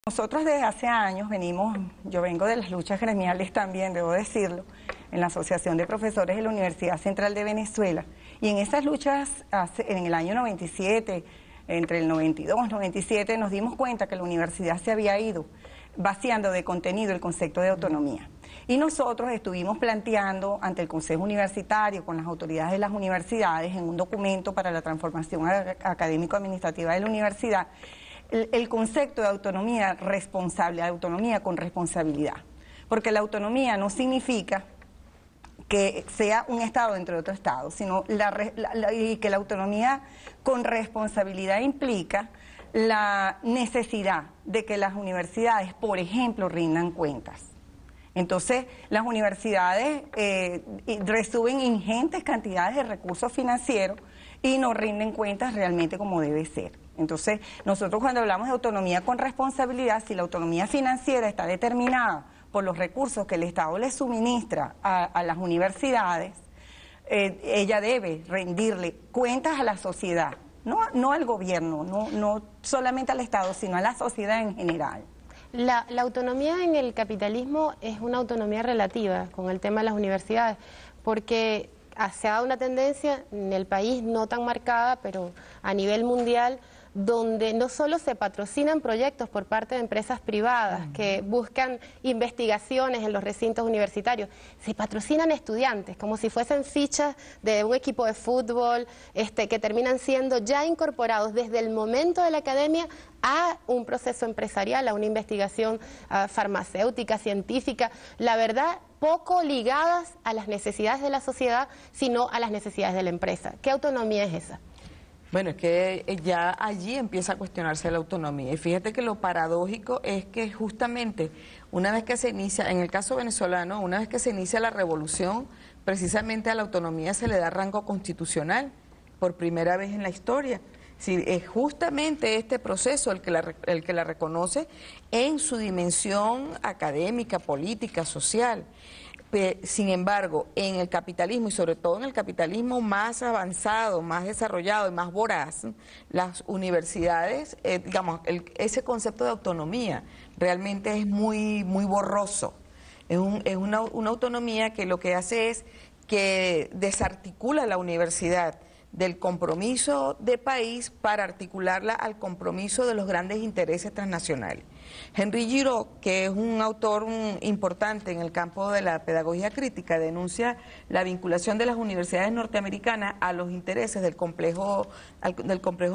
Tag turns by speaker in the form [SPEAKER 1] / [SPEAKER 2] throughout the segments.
[SPEAKER 1] Nosotros desde hace años yo vengo de las luchas gremiales también, debo decirlo, en la Asociación de Profesores de la Universidad Central de Venezuela. Y en esas luchas, en el año 97, entre el 92 y 97, nos dimos cuenta que la universidad se había ido vaciando de contenido el concepto de autonomía. Y nosotros estuvimos planteando ante el Consejo Universitario, con las autoridades de las universidades, en un documento para la transformación académico-administrativa de la universidad, el concepto de autonomía responsable, de autonomía con responsabilidad. Porque la autonomía no significa que sea un Estado dentro de otro Estado, sino y que la autonomía con responsabilidad implica la necesidad de que las universidades, por ejemplo, rindan cuentas. Entonces, las universidades reciben ingentes cantidades de recursos financieros y no rinden cuentas realmente como debe ser. Entonces, nosotros cuando hablamos de autonomía con responsabilidad, si la autonomía financiera está determinada por los recursos que el Estado le suministra a las universidades, ella debe rendirle cuentas a la sociedad, no al gobierno, no solamente al Estado, sino a la sociedad en general.
[SPEAKER 2] La autonomía en el capitalismo es una autonomía relativa con el tema de las universidades, porque se ha dado una tendencia en el país no tan marcada, pero a nivel mundial, donde no solo se patrocinan proyectos por parte de empresas privadas que buscan investigaciones en los recintos universitarios, se patrocinan estudiantes como si fuesen fichas de un equipo de fútbol que terminan siendo ya incorporados desde el momento de la academia a un proceso empresarial, a una investigación farmacéutica, científica, la verdad poco ligadas a las necesidades de la sociedad, sino a las necesidades de la empresa. ¿Qué autonomía es esa?
[SPEAKER 3] Bueno, es que ya allí empieza a cuestionarse la autonomía. Y fíjate que lo paradójico es que justamente una vez que se inicia, en el caso venezolano, una vez que se inicia la revolución, precisamente a la autonomía se le da rango constitucional por primera vez en la historia. Sí, es justamente este proceso el que la reconoce en su dimensión académica, política, social. Sin embargo, en el capitalismo y sobre todo en el capitalismo más avanzado, más desarrollado y más voraz, las universidades, ese concepto de autonomía realmente es muy borroso. Es una autonomía que lo que hace es que desarticula la universidad del compromiso de país para articularla al compromiso de los grandes intereses transnacionales. Henry Giraud, que es un autor importante en el campo de la pedagogía crítica, denuncia la vinculación de las universidades norteamericanas a los intereses del complejo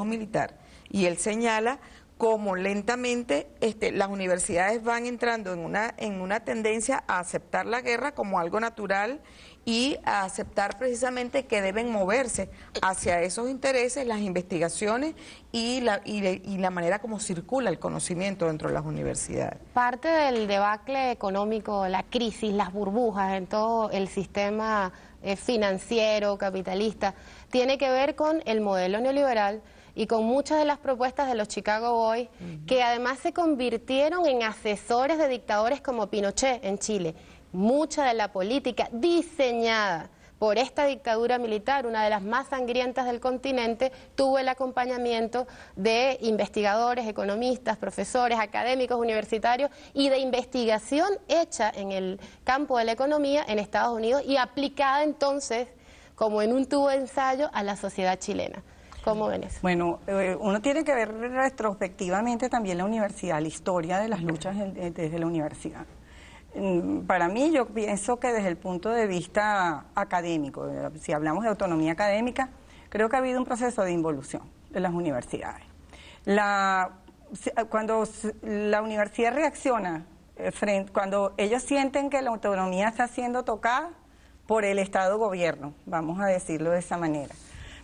[SPEAKER 3] militar. Y él señala cómo lentamente las universidades van entrando en una tendencia a aceptar la guerra como algo natural y a aceptar precisamente que deben moverse hacia esos intereses, las investigaciones y la manera como circula el conocimiento dentro de las universidades.
[SPEAKER 2] Parte del debacle económico, la crisis, las burbujas en todo el sistema financiero, capitalista, tiene que ver con el modelo neoliberal y con muchas de las propuestas de los Chicago Boys, que además se convirtieron en asesores de dictadores como Pinochet en Chile. Mucha de la política diseñada por esta dictadura militar, una de las más sangrientas del continente, tuvo el acompañamiento de investigadores, economistas, profesores, académicos, universitarios y de investigación hecha en el campo de la economía en Estados Unidos y aplicada entonces como en un tubo de ensayo a la sociedad chilena. ¿Cómo ven eso?
[SPEAKER 1] Bueno, uno tiene que ver retrospectivamente también la universidad, la historia de las luchas desde la universidad. Para mí, yo pienso que desde el punto de vista académico, si hablamos de autonomía académica, creo que ha habido un proceso de involución de las universidades. Cuando la universidad reacciona, cuando ellos sienten que la autonomía está siendo tocada por el Estado-gobierno, vamos a decirlo de esa manera,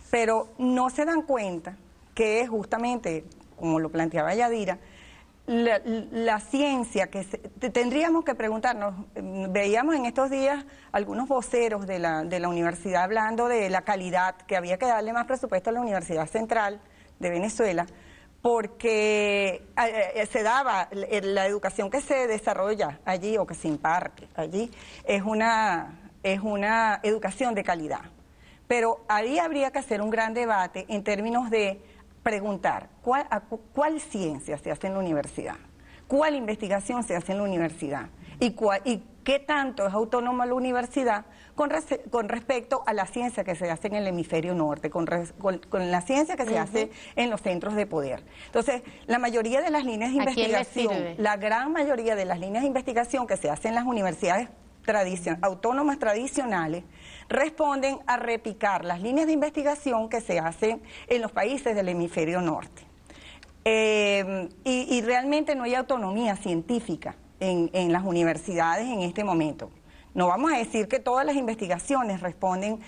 [SPEAKER 1] pero no se dan cuenta que justamente, como lo planteaba Yadira, la ciencia que tendríamos que preguntarnos. Veíamos en estos días algunos voceros de la universidad hablando de la calidad, que había que darle más presupuesto a la Universidad Central de Venezuela, porque se daba la educación que se desarrolla allí o que se imparte allí es una educación de calidad. Pero ahí habría que hacer un gran debate en términos de preguntar, ¿cuál ciencia se hace en la universidad? cuál investigación se hace en la universidad y qué tanto es autónoma la universidad con respecto a la ciencia que se hace en el hemisferio norte, con la ciencia que se hace en los centros de poder. Entonces, la mayoría de las líneas de investigación, la gran mayoría de las líneas de investigación que se hacen en las universidades autónomas tradicionales, responden a replicar las líneas de investigación que se hacen en los países del hemisferio norte. Y realmente no hay autonomía científica en las universidades en este momento. No vamos a decir que todas las investigaciones responden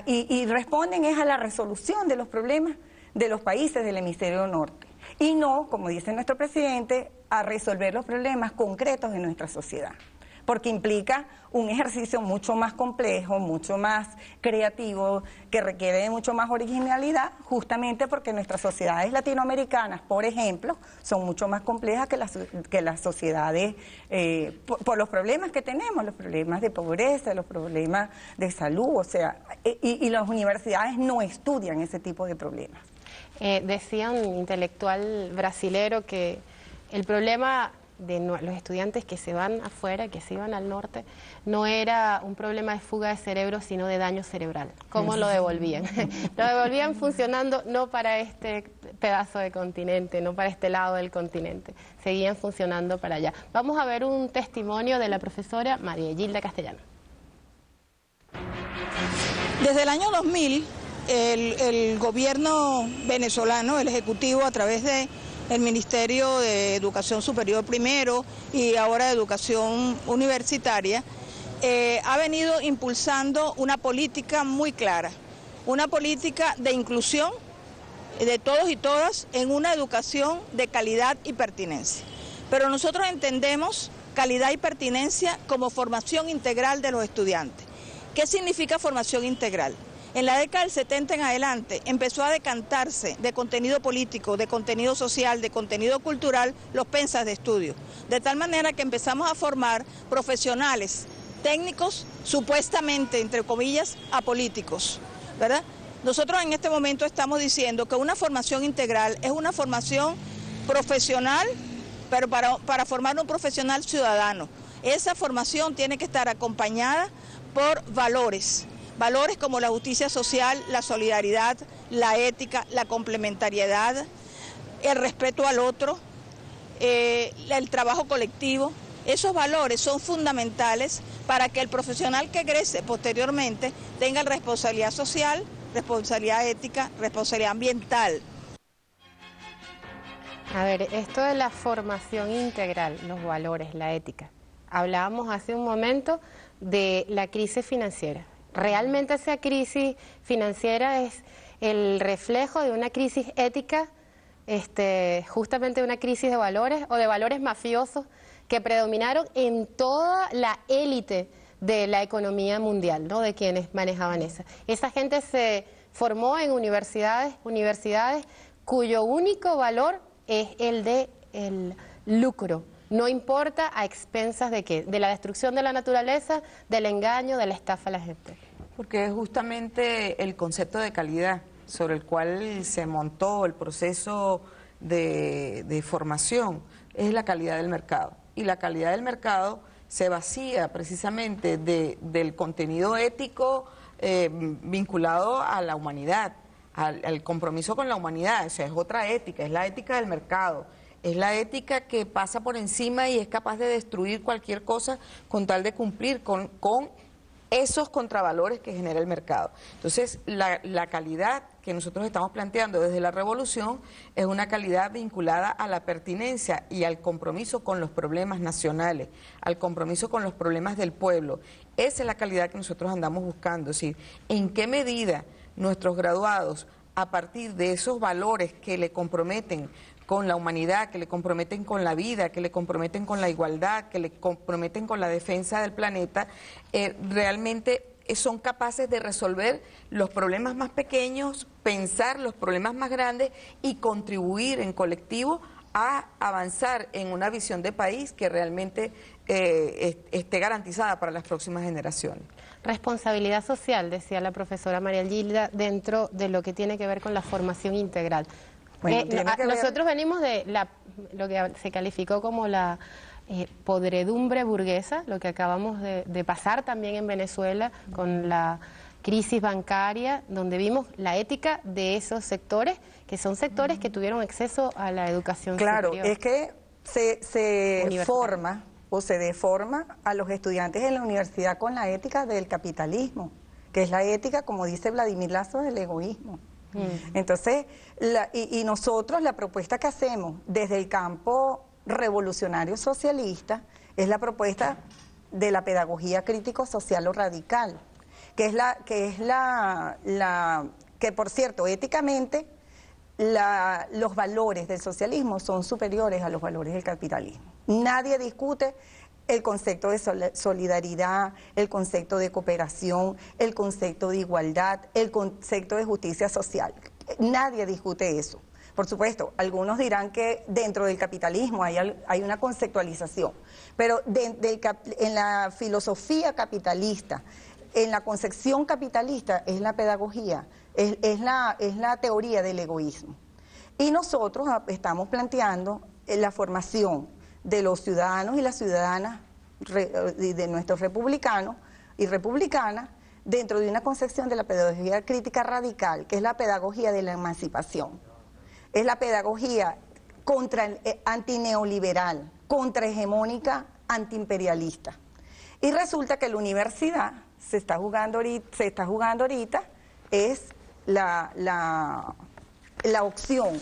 [SPEAKER 1] y responden es a la resolución de los problemas de los países del hemisferio norte y no, como dice nuestro presidente, a resolver los problemas concretos de nuestra sociedad, porque implica un ejercicio mucho más complejo, mucho más creativo, que requiere de mucho más originalidad, justamente porque nuestras sociedades latinoamericanas, por ejemplo, son mucho más complejas que las sociedades, por los problemas que tenemos, los problemas de pobreza, los problemas de salud, o sea, y las universidades no estudian ese tipo de problemas.
[SPEAKER 2] Decía un intelectual brasilero que el problema de los estudiantes que se van afuera, que se iban al norte, no era un problema de fuga de cerebro, sino de daño cerebral. ¿Cómo lo devolvían? Lo devolvían funcionando no para este pedazo de continente, no para este lado del continente, seguían funcionando para allá. Vamos a ver un testimonio de la profesora María Gilda Castellano.
[SPEAKER 4] Desde el año 2000, el gobierno venezolano, el Ejecutivo, a través de el Ministerio de Educación Superior primero y ahora de Educación Universitaria, ha venido impulsando una política muy clara, una política de inclusión de todos y todas en una educación de calidad y pertinencia. Pero nosotros entendemos calidad y pertinencia como formación integral de los estudiantes. ¿Qué significa formación integral? En la década del 70 en adelante empezó a decantarse de contenido político, de contenido social, de contenido cultural, los pensas de estudio. De tal manera que empezamos a formar profesionales, técnicos, supuestamente, entre comillas, apolíticos, ¿verdad? Nosotros en este momento estamos diciendo que una formación integral es una formación profesional, pero para formar un profesional ciudadano. Esa formación tiene que estar acompañada por valores. Valores como la justicia social, la solidaridad, la ética, la complementariedad, el respeto al otro, el trabajo colectivo. Esos valores son fundamentales para que el profesional que egrese posteriormente tenga responsabilidad social, responsabilidad ética, responsabilidad ambiental.
[SPEAKER 2] A ver, esto de la formación integral, los valores, la ética. Hablábamos hace un momento de la crisis financiera. ¿Realmente esa crisis financiera es el reflejo de una crisis ética, justamente de una crisis de valores o de valores mafiosos que predominaron en toda la élite de la economía mundial, ¿no? De quienes manejaban esa? Esa gente se formó en universidades cuyo único valor es el de el lucro. No importa a expensas de qué, de la destrucción de la naturaleza, del engaño, de la estafa a la gente.
[SPEAKER 3] Porque es justamente el concepto de calidad sobre el cual se montó el proceso de formación, es la calidad del mercado. Y la calidad del mercado se vacía precisamente del contenido ético vinculado a la humanidad, al compromiso con la humanidad. O sea, es otra ética, es la ética del mercado. Es la ética que pasa por encima y es capaz de destruir cualquier cosa con tal de cumplir con esos contravalores que genera el mercado. Entonces, la calidad que nosotros estamos planteando desde la revolución es una calidad vinculada a la pertinencia y al compromiso con los problemas nacionales, al compromiso con los problemas del pueblo. Esa es la calidad que nosotros andamos buscando, es decir, en qué medida nuestros graduados, a partir de esos valores que le comprometen con la humanidad, que le comprometen con la vida, que le comprometen con la igualdad, que le comprometen con la defensa del planeta, realmente son capaces de resolver los problemas más pequeños, pensar los problemas más grandes y contribuir en colectivo a avanzar en una visión de país que realmente esté garantizada para las próximas generaciones.
[SPEAKER 2] Responsabilidad social, decía la profesora María Gilda, dentro de lo que tiene que ver con la formación integral.
[SPEAKER 1] Bueno,
[SPEAKER 2] nosotros venimos de lo que se calificó como la podredumbre burguesa, lo que acabamos de pasar también en Venezuela con la crisis bancaria, donde vimos la ética de esos sectores, que son sectores que tuvieron acceso a la educación
[SPEAKER 1] Claro,
[SPEAKER 2] superior.
[SPEAKER 1] es que se forma o se deforma a los estudiantes en la universidad con la ética del capitalismo, que es la ética, como dice Vladimir Lazo, del egoísmo. Entonces, y nosotros la propuesta que hacemos desde el campo revolucionario socialista es la propuesta de la pedagogía crítico-social o radical, que por cierto, éticamente, los valores del socialismo son superiores a los valores del capitalismo. Nadie discute el concepto de solidaridad, el concepto de cooperación, el concepto de igualdad, el concepto de justicia social. Nadie discute eso. Por supuesto, algunos dirán que dentro del capitalismo hay una conceptualización, pero en la filosofía capitalista, en la concepción capitalista es la pedagogía, es la teoría del egoísmo. Y nosotros estamos planteando la formación de los ciudadanos y las ciudadanas, de nuestros republicanos y republicanas, dentro de una concepción de la pedagogía crítica radical, que es la pedagogía de la emancipación. Es la pedagogía antineoliberal, contrahegemónica, antiimperialista. Y resulta que la universidad se está jugando ahorita es la opción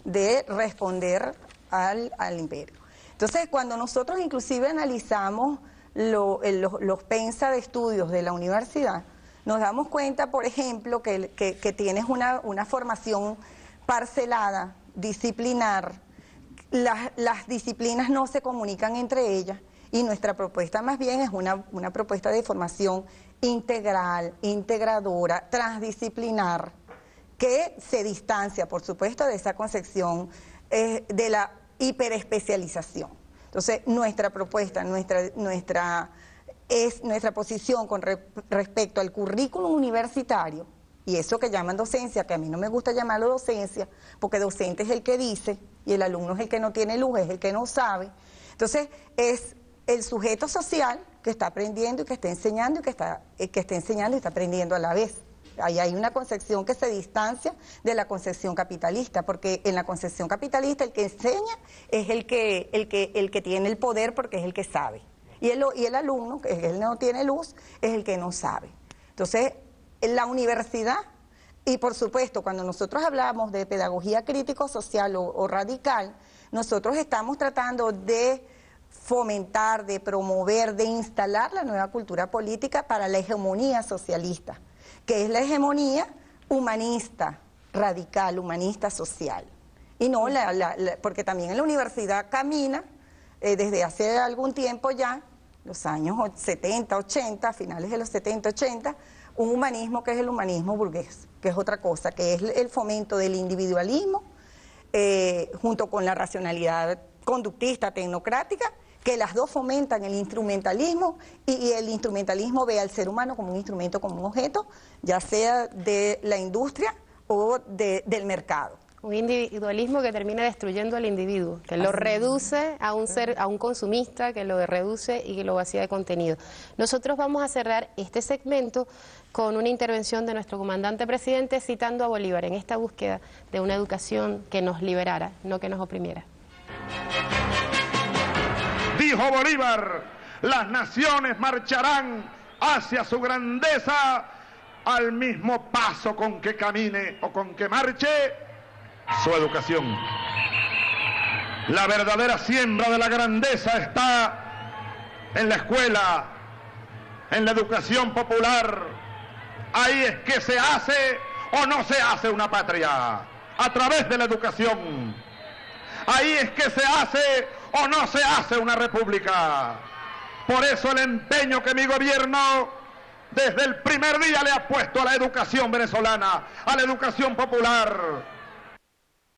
[SPEAKER 1] de responder al imperio. Entonces, cuando nosotros inclusive analizamos los pensa de estudios de la universidad, nos damos cuenta, por ejemplo, que tienes una formación parcelada, disciplinar, las disciplinas no se comunican entre ellas, y nuestra propuesta más bien es una propuesta de formación integral, integradora, transdisciplinar, que se distancia, por supuesto, de esa concepción de la hiperespecialización. Entonces, nuestra propuesta, nuestra posición con respecto al currículum universitario, y eso que llaman docencia, que a mí no me gusta llamarlo docencia, porque docente es el que dice, y el alumno es el que no tiene luz, es el que no sabe. Entonces, es el sujeto social que está aprendiendo y que está enseñando y que está enseñando y está aprendiendo a la vez. Ahí hay una concepción que se distancia de la concepción capitalista, porque en la concepción capitalista el que enseña es el que tiene el poder porque es el que sabe. Y el alumno, que él no tiene luz, es el que no sabe. Entonces, en la universidad, y por supuesto, cuando nosotros hablamos de pedagogía crítico-social o radical, nosotros estamos tratando de fomentar, de promover, de instalar la nueva cultura política para la hegemonía socialista, que es la hegemonía humanista, radical, humanista, social. Y no, porque también en la universidad camina, desde hace algún tiempo ya, los años 70, 80, finales de los 70, 80, un humanismo que es el humanismo burgués, que es otra cosa, que es el fomento del individualismo, junto con la racionalidad conductista, tecnocrática, que las dos fomentan el instrumentalismo, y el instrumentalismo ve al ser humano como un instrumento, como un objeto, ya sea de la industria o del mercado.
[SPEAKER 2] Un individualismo que termina destruyendo al individuo, que lo reduce a un consumista, que lo reduce y que lo vacía de contenido. Nosotros vamos a cerrar este segmento con una intervención de nuestro comandante presidente citando a Bolívar en esta búsqueda de una educación que nos liberara, no que nos oprimiera.
[SPEAKER 5] Dijo Bolívar, las naciones marcharán hacia su grandeza al mismo paso con que camine o con que marche su educación. La verdadera siembra de la grandeza está en la escuela, en la educación popular. Ahí es que se hace o no se hace una patria, a través de la educación. Ahí es que se hace o no se hace una república. Por eso el empeño que mi gobierno desde el primer día le ha puesto a la educación venezolana, a la educación popular.